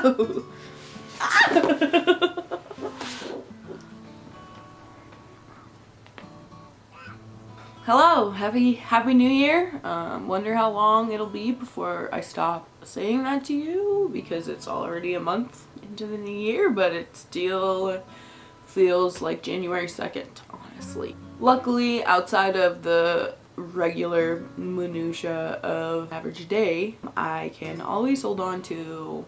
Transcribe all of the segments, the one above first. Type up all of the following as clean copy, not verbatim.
Oh. Hello, happy new year. Wonder how long it'll be before I stop saying that to you, because it's already a month into the new year, but it still feels like January 2nd, honestly. Luckily, outside of the regular minutia of average day, I can always hold on to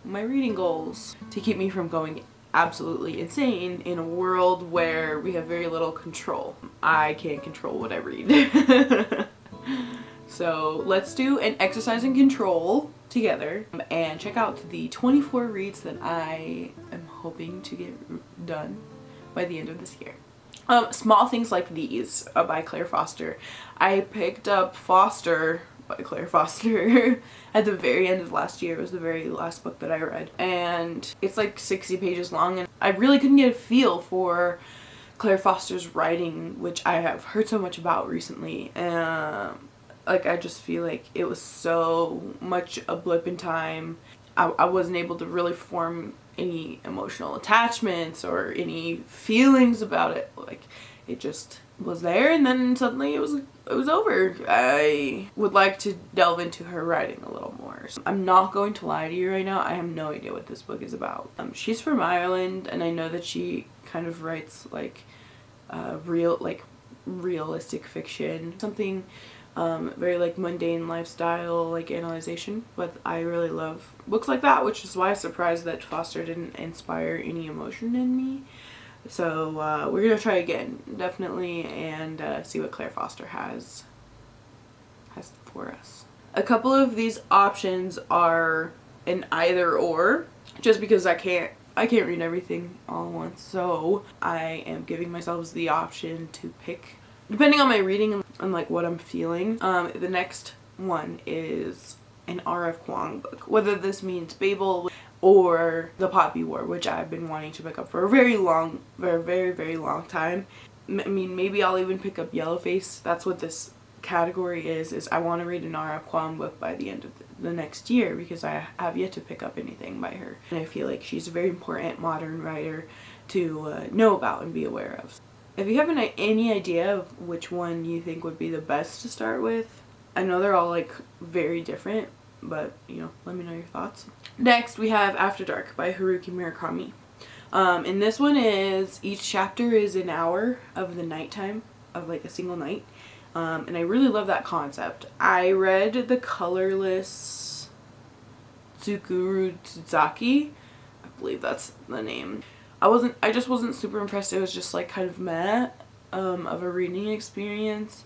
my reading goals to keep me from going absolutely insane in a world where we have very little control. I can't control what I read. So let's do an exercise in control together and check out the 24 reads that I am hoping to get done by the end of this year. Small Things Like These by Claire Foster. I picked up Foster by Claire Foster at the very end of last year. It was the very last book that I read, and it's like 60 pages long, and I really couldn't get a feel for Claire Foster's writing, which I have heard so much about recently. Like, I just feel like it was so much a blip in time. I wasn't able to really form any emotional attachments or any feelings about it. Like, it just was there, and then suddenly it was over. I would like to delve into her writing a little more. So I'm not going to lie to you right now, I have no idea what this book is about. She's from Ireland, and I know that she kind of writes like realistic fiction, something very like mundane lifestyle, like analyzation, but I really love books like that, which is why I'm surprised that Foster didn't inspire any emotion in me. So we're gonna try again, definitely, and see what Claire Foster has for us. A couple of these options are an either or, just because I can't read everything all at once, so I am giving myself the option to pick depending on my reading and like what I'm feeling. The next one is an R.F. Kuang book, whether this means Babel or The Poppy War, which I've been wanting to pick up for a very long time. I mean, maybe I'll even pick up Yellowface. That's what this category is I want to read an R.F. Kuang book by the end of the next year, because I have yet to pick up anything by her, and I feel like she's a very important modern writer to know about and be aware of. If you have any idea of which one you think would be the best to start with, I know they're all like very different, but you know, let me know your thoughts. Next we have After Dark by Haruki Murakami. And this one is, each chapter is an hour of the nighttime, of like a single night. And I really love that concept. I read The Colorless Tsukuru Tsutsaki, I believe that's the name. I just wasn't super impressed. It was just like kind of meh of a reading experience,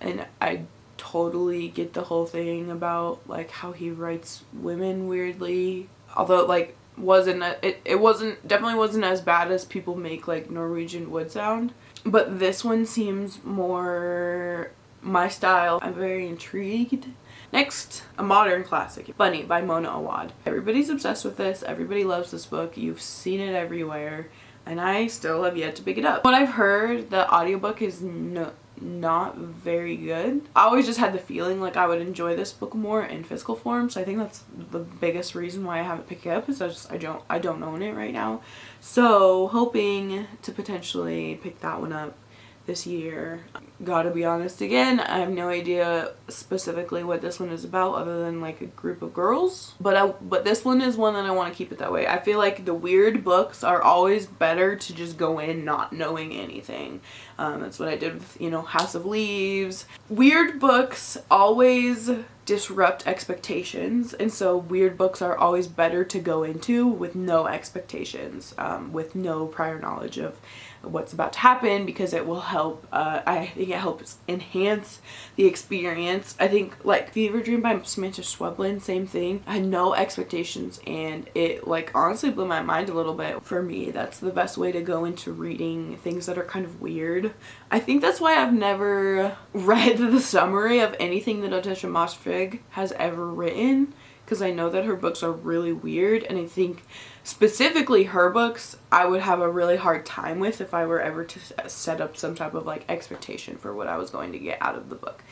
and I totally get the whole thing about like how he writes women weirdly, although it like definitely wasn't as bad as people make like Norwegian Wood sound, but this one seems more my style. I'm very intrigued. Next, a modern classic, Bunny by Mona Awad. Everybody's obsessed with this, everybody loves this book, you've seen it everywhere, and I still have yet to pick it up. What I've heard, the audiobook is not very good. I always just had the feeling like I would enjoy this book more in physical form, so I think that's the biggest reason why I haven't picked it up, is I don't own it right now. So hoping to potentially pick that one up this year. Gotta be honest again, I have no idea specifically what this one is about other than like a group of girls, but this one is one that I want to keep it that way. I feel like the weird books are always better to just go in not knowing anything. That's what I did with, you know, House of Leaves. Weird books always disrupt expectations, and so weird books are always better to go into with no expectations, with no prior knowledge of what's about to happen, because it will help, I think it helps enhance the experience. I think like Fever Dream by Samantha Schweblin, same thing. I had no expectations, and it like honestly blew my mind a little bit. For me, that's the best way to go into reading things that are kind of weird. I think that's why I've never read the summary of anything that Odessa Mossfig has ever written, because I know that her books are really weird, and I think specifically her books I would have a really hard time with if I were ever to set up some type of like expectation for what I was going to get out of the book,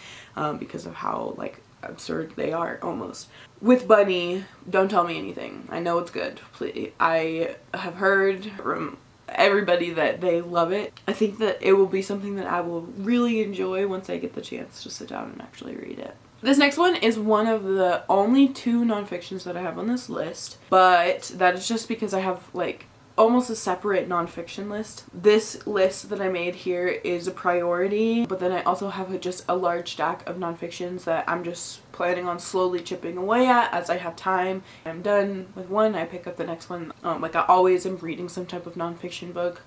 because of how like absurd they are almost. With Bunny, don't tell me anything. I know it's good. Please. I have heard from everybody that they love it. I think that it will be something that I will really enjoy once I get the chance to sit down and actually read it. This next one is one of the only 2 nonfictions that I have on this list, but that is just because I have like almost a separate nonfiction list. This list that I made here is a priority, but then I also have just a large stack of nonfictions that I'm just planning on slowly chipping away at as I have time. I'm done with one, I pick up the next one. Like I always am reading some type of nonfiction book,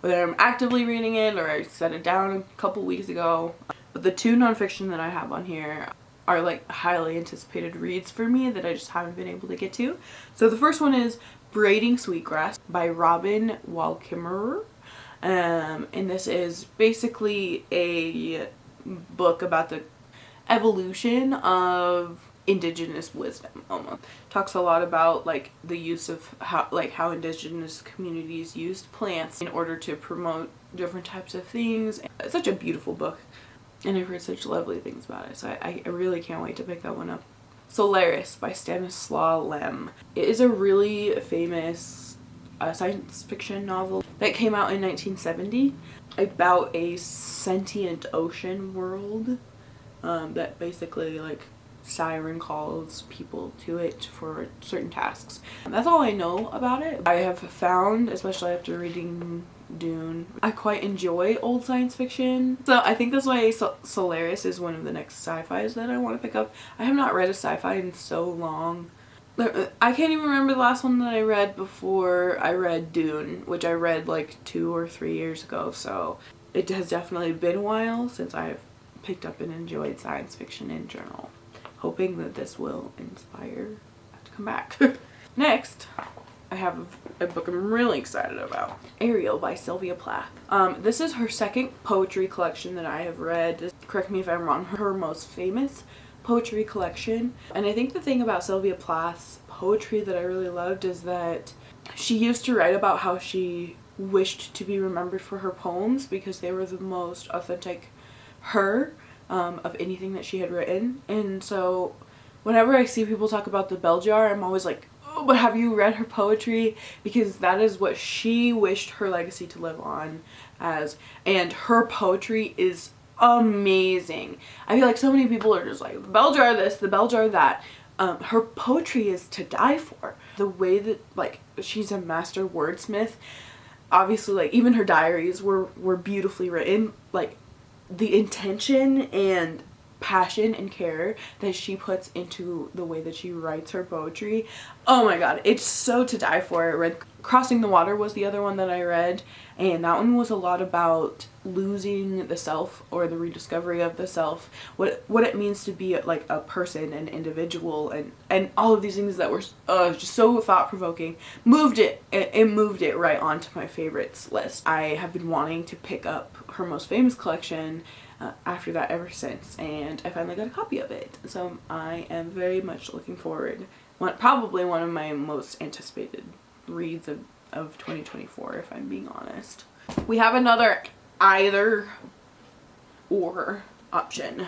whether I'm actively reading it or I set it down a couple weeks ago. But the 2 nonfiction that I have on here are like highly anticipated reads for me that I just haven't been able to get to. So the first one is Braiding Sweetgrass by Robin Wall-Kimmerer. And this is basically a book about the evolution of indigenous wisdom almost. Talks a lot about like the use of how indigenous communities used plants in order to promote different types of things. It's such a beautiful book and I've heard such lovely things about it, so I really can't wait to pick that one up. Solaris by Stanislaw Lem. It is a really famous science fiction novel that came out in 1970 about a sentient ocean world that basically like siren calls people to it for certain tasks. That's all I know about it. I have found, especially after reading Dune, I quite enjoy old science fiction, so I think that's why Solaris is one of the next sci-fis that I want to pick up. I have not read a sci-fi in so long. I can't even remember the last one that I read before I read Dune, which I read like 2 or 3 years ago, so it has definitely been a while since I've picked up and enjoyed science fiction in general. Hoping that this will inspire to come back. Next, I have a book I'm really excited about. Ariel by Sylvia Plath. This is her second poetry collection that I have read. Correct me if I'm wrong, her most famous poetry collection. And I think the thing about Sylvia Plath's poetry that I really loved is that she used to write about how she wished to be remembered for her poems because they were the most authentic her of anything that she had written. And so whenever I see people talk about the bell jar, I'm always like, oh, but have you read her poetry? Because that is what she wished her legacy to live on as, and her poetry is amazing. I feel like so many people are just like, the bell jar this, the bell jar that. Her poetry is to die for. The way that like she's a master wordsmith. Obviously, like even her diaries were beautifully written. Like the intention and passion and care that she puts into the way that she writes her poetry, oh my god, it's so to die for. I read Crossing the Water was the other one that I read, and that one was a lot about losing the self or the rediscovery of the self, what it means to be like a person, an individual, and all of these things that were just so thought-provoking. Moved it right onto my favorites list. I have been wanting to pick up her most famous collection after that ever since, and I finally got a copy of it, so I am very much looking forward. Probably one of my most anticipated reads of 2024, if I'm being honest. We have another either or option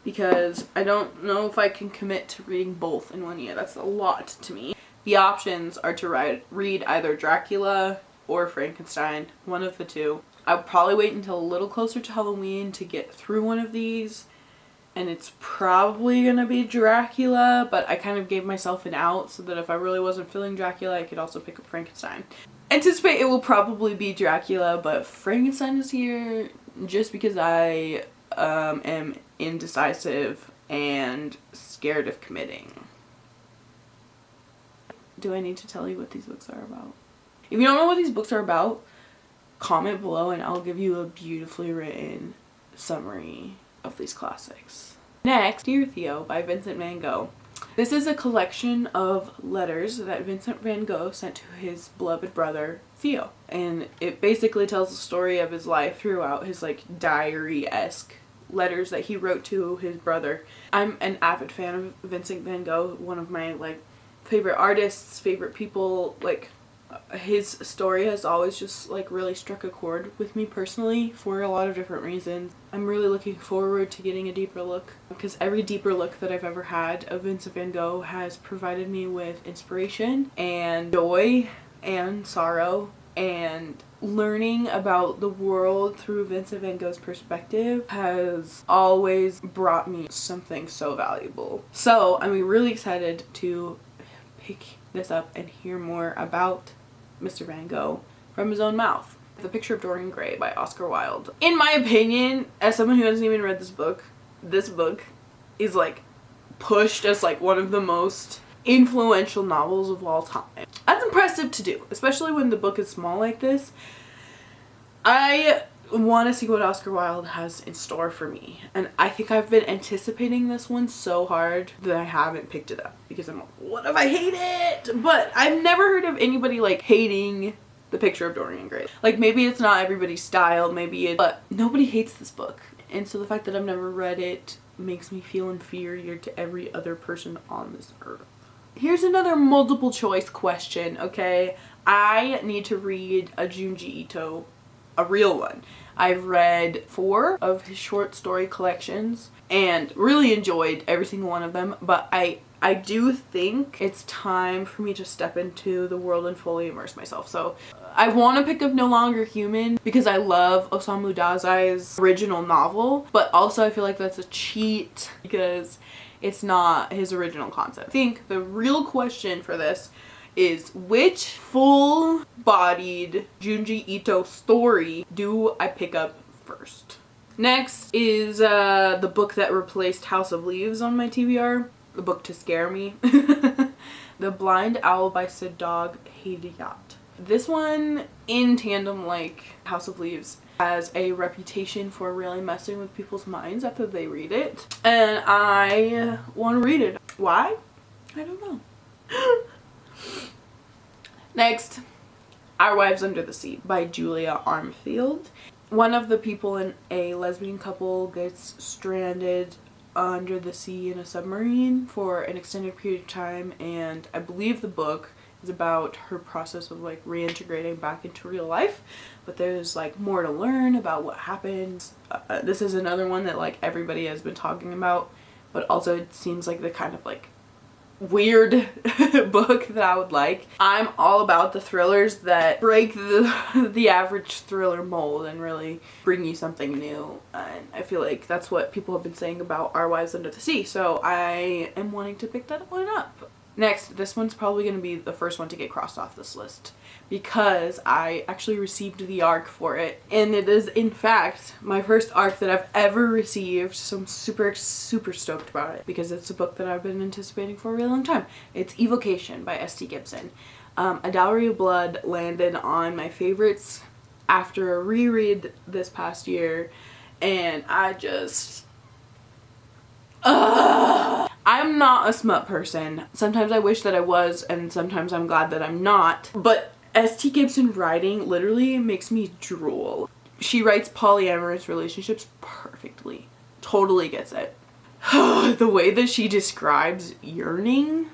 because I don't know if I can commit to reading both in one year. That's a lot to me. The options are to read either Dracula or Frankenstein, one of the two. I'll probably wait until a little closer to Halloween to get through one of these, and it's probably gonna be Dracula, but I kind of gave myself an out so that if I really wasn't feeling Dracula, I could also pick up Frankenstein. Anticipate it will probably be Dracula, but Frankenstein is here just because I am indecisive and scared of committing. Do I need to tell you what these books are about? If you don't know what these books are about, comment below and I'll give you a beautifully written summary of these classics. Next, Dear Theo by Vincent van Gogh. This is a collection of letters that Vincent van Gogh sent to his beloved brother Theo, and it basically tells the story of his life throughout, his like diary-esque letters that he wrote to his brother. I'm an avid fan of Vincent van Gogh, one of my like favorite artists, favorite people. Like His story has always just like really struck a chord with me personally for a lot of different reasons. I'm really looking forward to getting a deeper look, because every deeper look that I've ever had of Vincent van Gogh has provided me with inspiration and joy and sorrow, and learning about the world through Vincent van Gogh's perspective has always brought me something so valuable. So I'm really excited to pick this up and hear more about Mr. Van Gogh from his own mouth. The Picture of Dorian Gray by Oscar Wilde. In my opinion, as someone who hasn't even read this book is like pushed as like one of the most influential novels of all time. That's impressive to do, especially when the book is small like this. I want to see what Oscar Wilde has in store for me, and I think I've been anticipating this one so hard that I haven't picked it up because I'm like, what if I hate it? But I've never heard of anybody like hating The Picture of Dorian Gray. Like, maybe it's not everybody's style, but nobody hates this book, and so the fact that I've never read it makes me feel inferior to every other person on this earth. Here's another multiple choice question, okay? I need to read a Junji Ito, a real one. I've read 4 of his short story collections and really enjoyed every single one of them, but I do think it's time for me to step into the world and fully immerse myself. So I want to pick up No Longer Human because I love Osamu Dazai's original novel, but also I feel like that's a cheat because it's not his original concept. I think the real question for this is, which full-bodied Junji Ito story do I pick up first? Next is the book that replaced House of Leaves on my TBR, the book to scare me. The Blind Owl by Sadag Hidayat. This one, in tandem like House of Leaves, has a reputation for really messing with people's minds after they read it, and I want to read it. Why? I don't know. Next, Our Wives Under the Sea by Julia Armfield. One of the people in a lesbian couple gets stranded under the sea in a submarine for an extended period of time, and I believe the book is about her process of like reintegrating back into real life, but there's like more to learn about what happens. This is another one that like everybody has been talking about, but also it seems like the kind of like weird book that I would like. I'm all about the thrillers that break the average thriller mold and really bring you something new, and I feel like that's what people have been saying about Our Wives Under the Sea, so I am wanting to pick that one up. Next, this one's probably going to be the first one to get crossed off this list because I actually received the ARC for it, and it is in fact my first ARC that I've ever received, so I'm super stoked about it because it's a book that I've been anticipating for a really long time. It's Evocation by S.T. Gibson. A Dowry of Blood landed on my favorites after a reread this past year, and I just I'm not a smut person. Sometimes I wish that I was, and sometimes I'm glad that I'm not. But S.T. Gibson writing literally makes me drool. She writes polyamorous relationships perfectly. Totally gets it. The way that she describes yearning,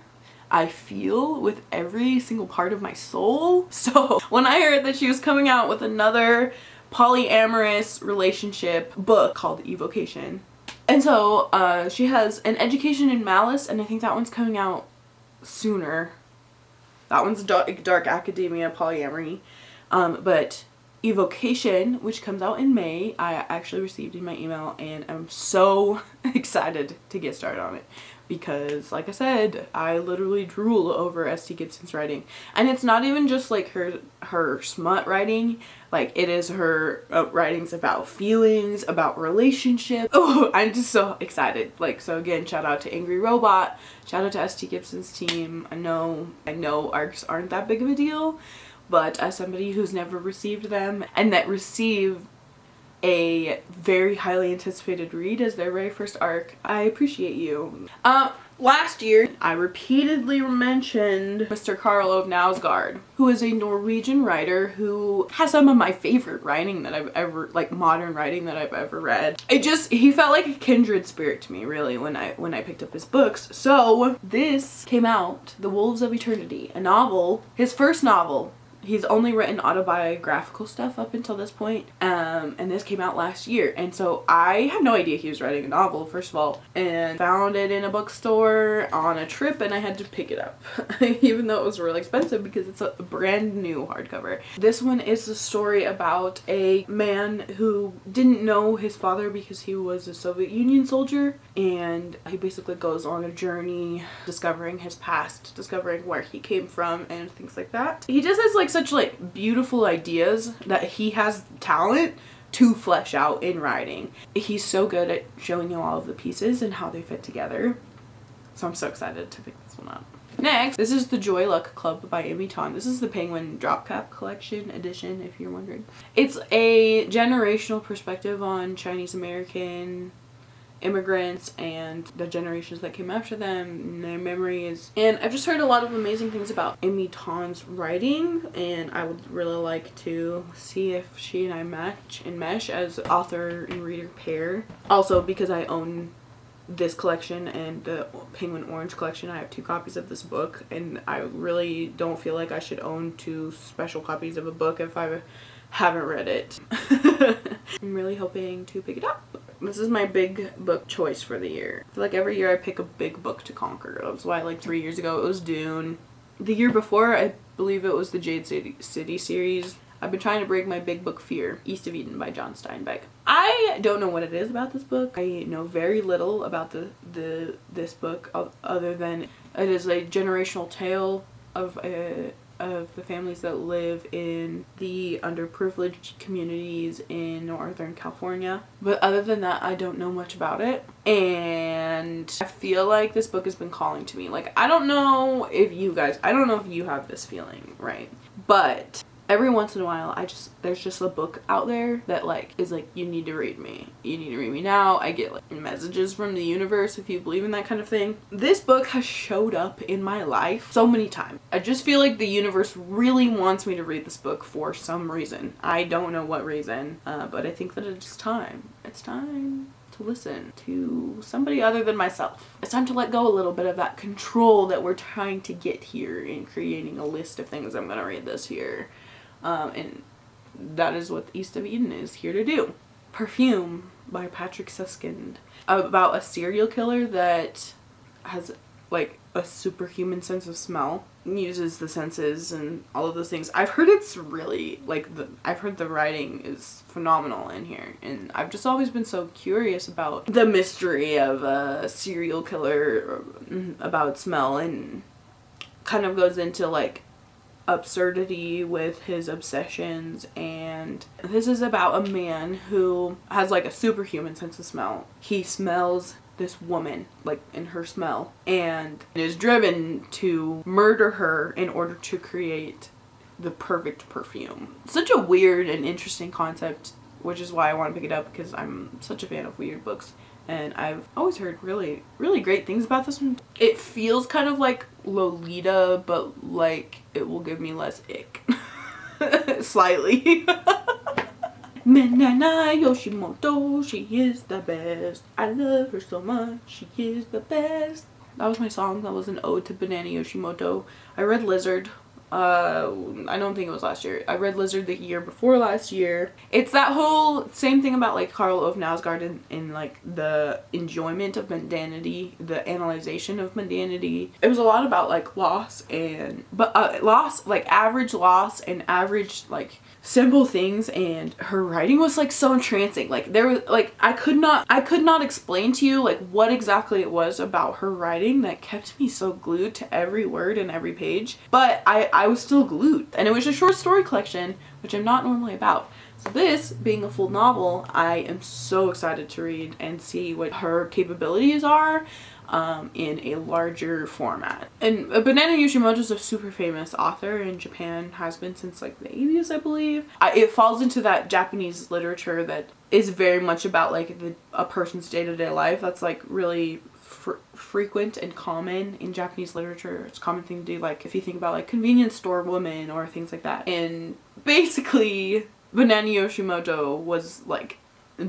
I feel with every single part of my soul. So when I heard that she was coming out with another polyamorous relationship book called Evocation, and so she has An Education in Malice, and I think that one's coming out sooner. That one's dark academia polyamory. But Evocation, which comes out in May, I actually received in my email, and I'm so excited to get started on it because, like I said, I literally drool over S.T. Gibson's writing. And it's not even just like her smut writing, like it is her writings about feelings, about relationships. Oh, I'm just so excited. Like, so again, shout out to Angry Robot, shout out to S.T. Gibson's team. I know ARCs aren't that big of a deal, but as somebody who's never received them and that received a very highly anticipated read as their very first ARC, I appreciate you. Last year, I repeatedly mentioned Mr. Karl Ove Knausgaard, who is a Norwegian writer who has some of my favorite writing that I've ever, like modern writing that I've ever read. He felt like a kindred spirit to me, really, when I picked up his books. So this came out, The Wolves of Eternity, a novel, his first novel, He's only written autobiographical stuff up until this point, and this came out last year, and so I had no idea he was writing a novel, first of all, and found it in a bookstore on a trip, and I had to pick it up, even though it was really expensive because it's a brand new hardcover. This one is the story about a man who didn't know his father because he was a Soviet Union soldier, and he basically goes on a journey discovering his past, discovering where he came from and things like that. He just has like such like beautiful ideas that he has talent to flesh out in writing. He's so good at showing you all of the pieces and how they fit together. So I'm so excited to pick this one up. Next, this is The Joy Luck Club by Amy Tan. This is the Penguin Dropcap Collection edition, if you're wondering. It's a generational perspective on Chinese American immigrants and the generations that came after them and their memories. And I've just heard a lot of amazing things about Amy Tan's writing, and I would really like to see if she and I match and mesh as author and reader pair. Also, because I own this collection and the Penguin Orange collection, I have 2 copies of this book, and I really don't feel like I should own 2 special copies of a book if I haven't read it. I'm really hoping to pick it up. This is my big book choice for the year. I feel like every year I pick a big book to conquer. That's why like 3 years ago it was Dune. The year before I believe it was the Jade City series. I've been trying to break my big book fear, East of Eden by John Steinbeck. I don't know what it is about this book. I know very little about this book other than it is a generational tale of the families that live in the underprivileged communities in Northern California. But other than that, I don't know much about it. And I feel like this book has been calling to me. Like, I don't know if you have this feeling, right? But every once in a while, there's just a book out there that like is like, you need to read me. You need to read me now. I get like messages from the universe, if you believe in that kind of thing. This book has showed up in my life so many times. I just feel like the universe really wants me to read this book for some reason. I don't know what reason, but I think that it's time. It's time to listen to somebody other than myself. It's time to let go a little bit of that control that we're trying to get here in creating a list of things I'm gonna read this year. And that is what East of Eden is here to do. Perfume by Patrick Suskind, about a serial killer that has like a superhuman sense of smell, uses the senses and all of those things. I've heard it's really like I've heard the writing is phenomenal in here, and I've just always been so curious about the mystery of a serial killer, about smell, and kind of goes into like absurdity with his obsessions. And this is about a man who has like a superhuman sense of smell. He smells this woman like in her smell and is driven to murder her in order to create the perfect perfume. Such a weird and interesting concept, which is why I want to pick it up, because I'm such a fan of weird books. And I've always heard really, really great things about this one. It feels kind of like Lolita, but like it will give me less ick. Slightly. Menana Yoshimoto, she is the best. I love her so much, she is the best. That was my song. That was an ode to Banana Yoshimoto. I read Lizard. I don't think it was last year. I read Lizard the year before last year. It's that whole same thing about like Karl Ove Knausgaard in like the enjoyment of mundanity, the analyzation of mundanity. It was a lot about like loss and loss, like average loss and average like simple things, and her writing was like so entrancing. Like there was like I could not explain to you like what exactly it was about her writing that kept me so glued to every word and every page, but I was still glued. And it was a short story collection, which I'm not normally about. So this being a full novel, I am so excited to read and see what her capabilities are in a larger format. And Banana Yoshimoto is a super famous author in Japan, has been since like the 80s, I believe. It falls into that Japanese literature that is very much about like a person's day-to-day life. That's like really frequent and common in Japanese literature. It's a common thing to do, like if you think about like convenience store woman or things like that. And basically Banana Yoshimoto was like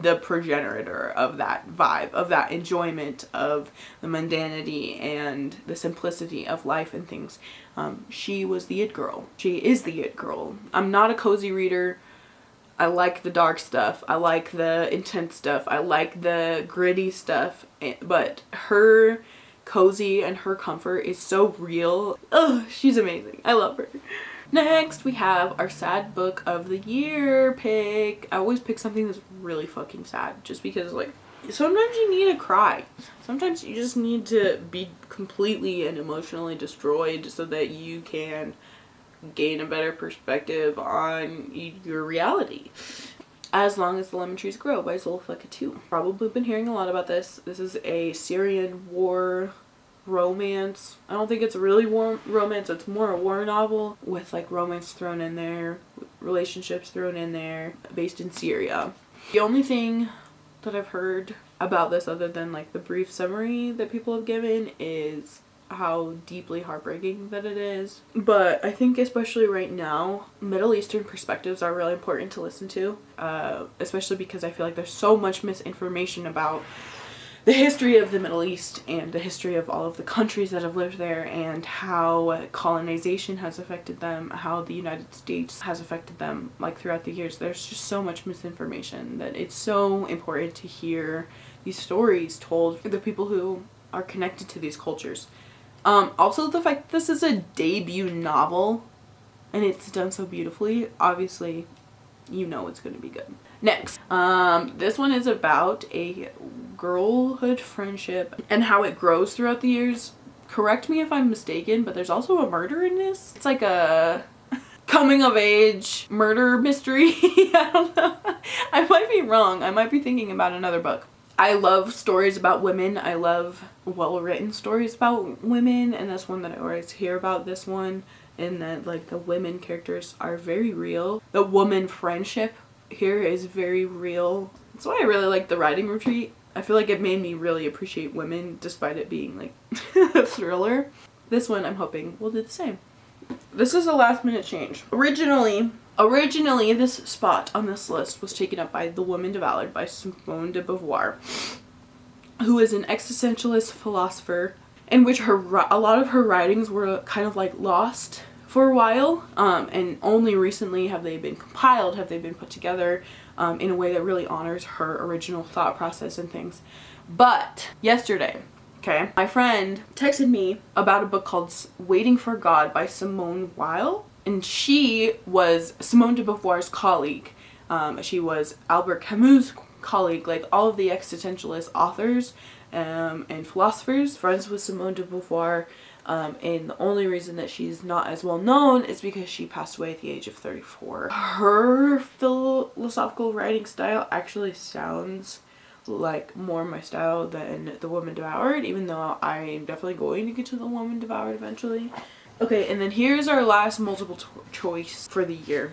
the progenitor of that vibe, of that enjoyment of the mundanity and the simplicity of life and things. She was the it girl. She is the it girl. I'm not a cozy reader. I like the dark stuff. I like the intense stuff. I like the gritty stuff. But her cozy and her comfort is so real. Ugh, she's amazing. I love her. Next, we have our sad book of the year pick. I always pick something that's really fucking sad, just because, like, sometimes you need to cry. Sometimes you just need to be completely and emotionally destroyed so that you can gain a better perspective on your reality. As Long as the Lemon Trees Grow by Zulfa Katu. Probably been hearing a lot about this. This is a Syrian war romance. I don't think it's really war romance, it's more a war novel with like romance thrown in there, relationships thrown in there, based in Syria. The only thing that I've heard about this, other than like the brief summary that people have given, is how deeply heartbreaking that it is. But I think especially right now, Middle Eastern perspectives are really important to listen to, especially because I feel like there's so much misinformation about the history of the Middle East and the history of all of the countries that have lived there, and how colonization has affected them, how the United States has affected them, like throughout the years. There's just so much misinformation that it's so important to hear these stories told for the people who are connected to these cultures. Also the fact that this is a debut novel and it's done so beautifully, obviously you know it's going to be good. Next, this one is about a girlhood friendship and how it grows throughout the years. Correct me if I'm mistaken, but there's also a murder in this. It's like a coming of age murder mystery. I don't know. I might be wrong. I might be thinking about another book. I love stories about women. I love well-written stories about women, and that's one that I always hear about, this one, and that like the women characters are very real. The woman friendship here is very real. That's why I really like The Writing Retreat. I feel like it made me really appreciate women despite it being like a thriller. This one I'm hoping will do the same. This is a last minute change. Originally this spot on this list was taken up by The Woman Devoured by Simone de Beauvoir, who is an existentialist philosopher in which a lot of her writings were kind of like lost for a while, and only recently have they been compiled, have they been put together in a way that really honors her original thought process and things. But yesterday, okay, my friend texted me about a book called Waiting for God by Simone Weil, and she was Simone de Beauvoir's colleague. She was Albert Camus' colleague, like all of the existentialist authors and philosophers, friends with Simone de Beauvoir. And the only reason that she's not as well known is because she passed away at the age of 34. Her philosophical writing style actually sounds like more my style than The Woman Devoured, even though I'm definitely going to get to The Woman Devoured eventually. Okay, and then here's our last multiple choice for the year.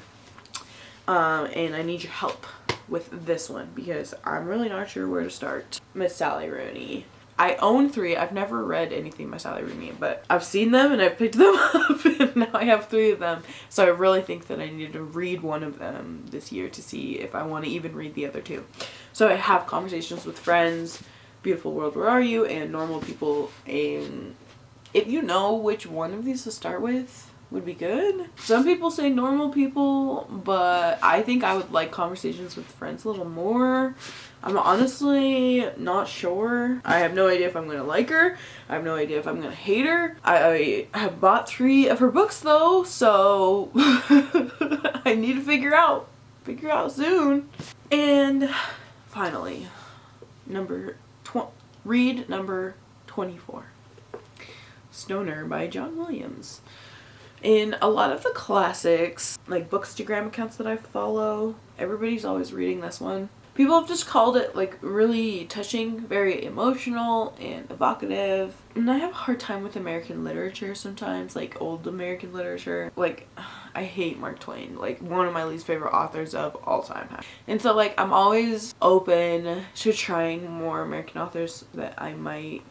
And I need your help with this one because I'm really not sure where to start. Miss Sally Rooney. I own 3. I've never read anything by Sally Rooney, but I've seen them and I've picked them up, and now I have 3 of them. So I really think that I need to read one of them this year to see if I want to even read the other 2. So I have Conversations with Friends, Beautiful World, Where Are You, and Normal People. And if you know which one of these to start with, would be good. Some people say Normal People, but I think I would like Conversations with Friends a little more. I'm honestly not sure. I have no idea if I'm gonna like her. I have no idea if I'm gonna hate her. I have bought 3 of her books though, so I need to figure out soon. And finally, read number 24. Stoner by John Williams. In a lot of the classics, like Bookstagram accounts that I follow, everybody's always reading this one. People have just called it like really touching, very emotional and evocative. And I have a hard time with American literature sometimes, like old American literature. Like, I hate Mark Twain, like one of my least favorite authors of all time. And so like I'm always open to trying more American authors that I might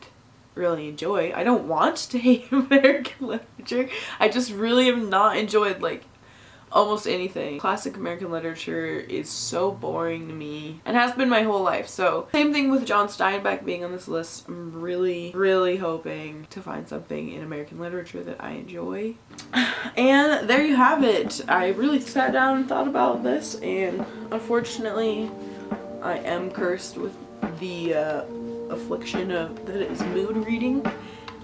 really enjoy. I don't want to hate American literature. I just really have not enjoyed like almost anything. Classic American literature is so boring to me and has been my whole life. So same thing with John Steinbeck being on this list. I'm really hoping to find something in American literature that I enjoy. And there you have it. I really sat down and thought about this, and unfortunately I am cursed with the affliction of that it is mood reading,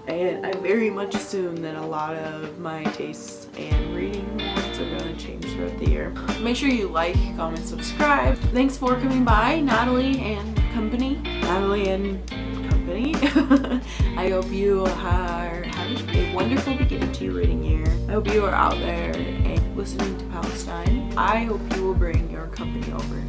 and I very much assume that a lot of my tastes and reading habits are going to change throughout the year. Make sure you like, comment, subscribe. Thanks for coming by, Natalie and company. I hope you are having a wonderful beginning to your reading year. I hope you are out there and listening to Palestine. I hope you will bring your company over.